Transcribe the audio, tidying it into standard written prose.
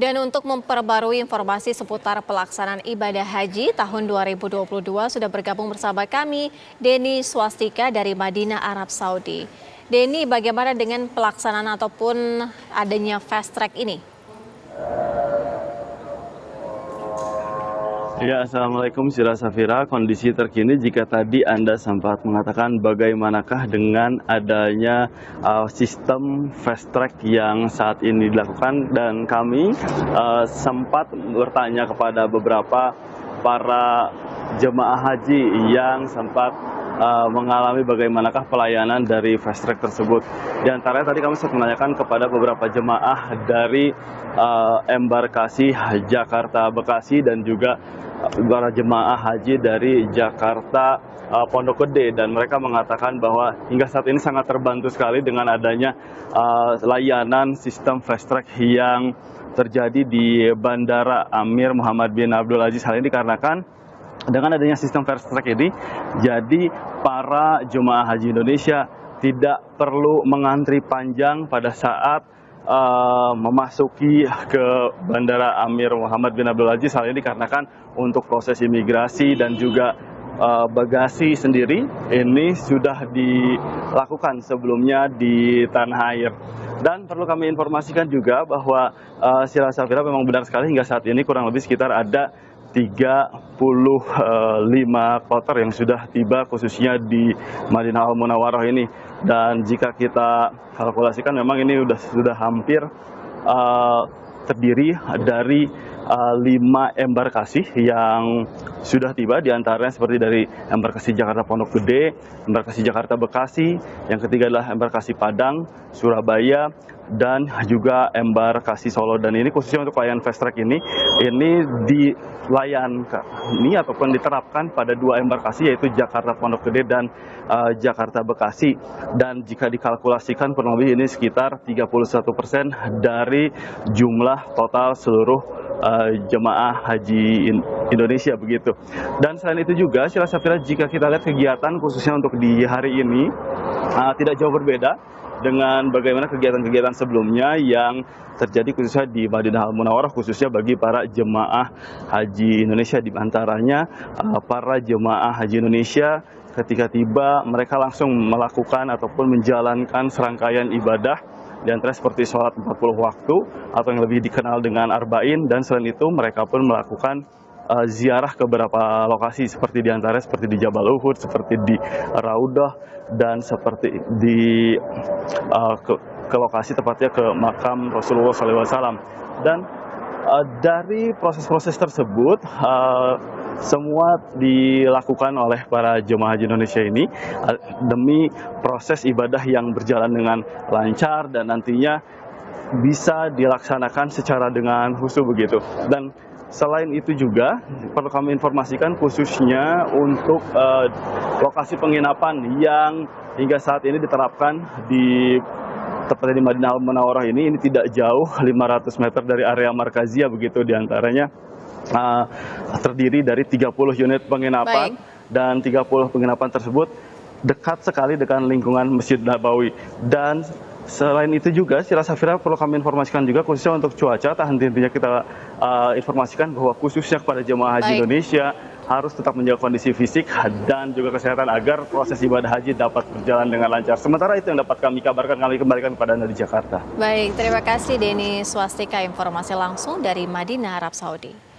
Dan untuk memperbarui informasi seputar pelaksanaan ibadah haji tahun 2022 sudah bergabung bersama kami Denny Swastika dari Madinah, Arab Saudi. Denny, bagaimana dengan pelaksanaan ataupun adanya fast track ini? Ya, Assalamualaikum Sira Safira. Kondisi terkini jika tadi Anda sempat mengatakan bagaimanakah dengan adanya sistem fast track yang saat ini dilakukan, dan kami sempat bertanya kepada beberapa para jemaah haji yang sempat mengalami bagaimanakah pelayanan dari fast track tersebut. Di antaranya tadi kami sempat menanyakan kepada beberapa jemaah dari embarkasi Jakarta Bekasi dan juga para jemaah haji dari Jakarta Pondok Gede, dan mereka mengatakan bahwa hingga saat ini sangat terbantu sekali dengan adanya layanan sistem fast track yang terjadi di Bandara Amir Muhammad bin Abdul Aziz. Hal ini dikarenakan dengan adanya sistem fast track ini, jadi para jemaah haji Indonesia tidak perlu mengantri panjang pada saat memasuki ke Bandara Amir Muhammad bin Abdul Aziz. Hal ini dikarenakan untuk proses imigrasi dan juga bagasi sendiri ini sudah dilakukan sebelumnya di tanah air. Dan perlu kami informasikan juga bahwa Sira Safira, memang benar sekali hingga saat ini kurang lebih sekitar ada 35 kloter yang sudah tiba khususnya di Madinah Al Munawwaroh ini. Dan jika kita kalkulasikan memang ini sudah hampir terdiri dari 5 embarkasi yang sudah tiba, diantaranya seperti dari embarkasi Jakarta Pondok Gede, embarkasi Jakarta Bekasi, yang ketiga adalah embarkasi Padang, Surabaya, dan juga embarkasi Solo. Dan ini khususnya untuk layanan fast track ini dilayani ataupun diterapkan pada 2 embarkasi, yaitu Jakarta Pondok Gede dan Jakarta Bekasi. Dan jika dikalkulasikan kurang lebih ini sekitar 31% dari jumlah total seluruh jemaah haji Indonesia begitu. Dan selain itu juga Sira Safira, jika kita lihat kegiatan khususnya untuk di hari ini tidak jauh berbeda dengan bagaimana kegiatan-kegiatan sebelumnya yang terjadi khususnya di Madinah Al Munawwaroh, khususnya bagi para jemaah haji Indonesia. Di antaranya para jemaah haji Indonesia ketika tiba mereka langsung melakukan ataupun menjalankan serangkaian ibadah, di antara seperti sholat 40 waktu atau yang lebih dikenal dengan Arba'in, dan selain itu mereka pun melakukan ziarah ke beberapa lokasi seperti diantaranya seperti di Jabal Uhud, seperti di Raudah, dan seperti di ke lokasi tepatnya ke makam Rasulullah SAW. Dan dari proses-proses tersebut semua dilakukan oleh para jemaah haji Indonesia ini demi proses ibadah yang berjalan dengan lancar dan nantinya bisa dilaksanakan secara dengan khusyuk begitu. Dan selain itu juga perlu kami informasikan khususnya untuk lokasi penginapan yang hingga saat ini diterapkan tepatnya di Madinah Al Munawwaroh ini tidak jauh 500 meter dari area Markazia begitu. Diantaranya terdiri dari 30 unit penginapan. Baik. Dan 30 penginapan tersebut dekat sekali dengan lingkungan Masjid Nabawi. Dan selain itu juga Sira Safira, perlu kami informasikan juga khususnya untuk cuaca, tak henti-hentinya kita informasikan bahwa khususnya kepada jemaah haji Indonesia harus tetap menjaga kondisi fisik dan juga kesehatan agar proses ibadah haji dapat berjalan dengan lancar. Sementara itu yang dapat kami kabarkan, kami kembalikan kepada Anda di Jakarta. Baik, terima kasih Denny Swastika, informasi langsung dari Madinah, Arab Saudi.